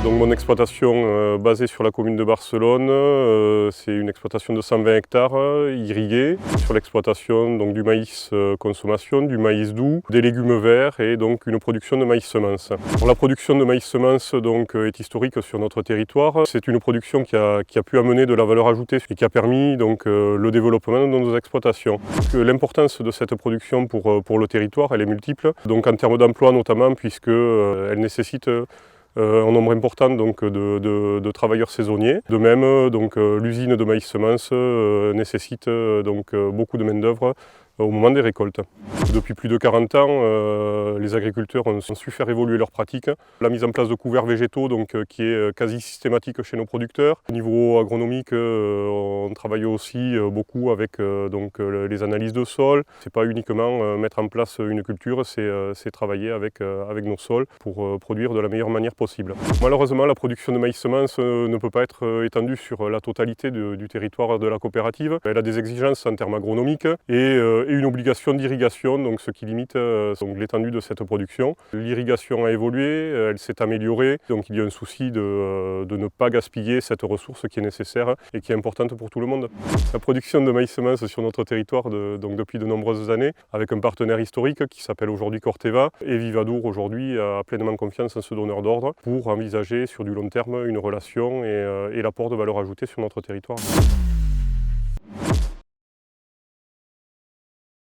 Donc mon exploitation basée sur la commune de Barcelone, c'est une exploitation de 120 hectares irriguée. Sur l'exploitation donc, du maïs consommation, du maïs doux, des légumes verts et donc une production de maïs semence. La production de maïs semence donc, est historique sur notre territoire. C'est une production qui a pu amener de la valeur ajoutée et qui a permis donc, le développement de nos exploitations. L'importance de cette production pour le territoire, elle est multiple. Donc en termes d'emploi notamment, puisqu'elle nécessite un nombre important donc, de travailleurs saisonniers. De même, donc, l'usine de maïs semence nécessite donc, beaucoup de main-d'œuvre au moment des récoltes. Depuis plus de 40 ans, les agriculteurs ont su faire évoluer leurs pratiques. La mise en place de couverts végétaux donc, qui est quasi systématique chez nos producteurs. Au niveau agronomique, on travaille aussi beaucoup avec donc, les analyses de sol. Ce n'est pas uniquement mettre en place une culture, c'est travailler avec nos sols pour produire de la meilleure manière possible. Malheureusement, la production de maïs semence ne peut pas être étendue sur la totalité du territoire de la coopérative. Elle a des exigences en termes agronomiques et une obligation d'irrigation, donc ce qui limite l'étendue de cette production. L'irrigation a évolué, elle s'est améliorée, donc il y a un souci de ne pas gaspiller cette ressource qui est nécessaire et qui est importante pour tout le monde. La production de maïs semence sur notre territoire donc depuis de nombreuses années, avec un partenaire historique qui s'appelle aujourd'hui Corteva, et Vivadour aujourd'hui a pleinement confiance en ce donneur d'ordre pour envisager sur du long terme une relation et l'apport de valeur ajoutée sur notre territoire.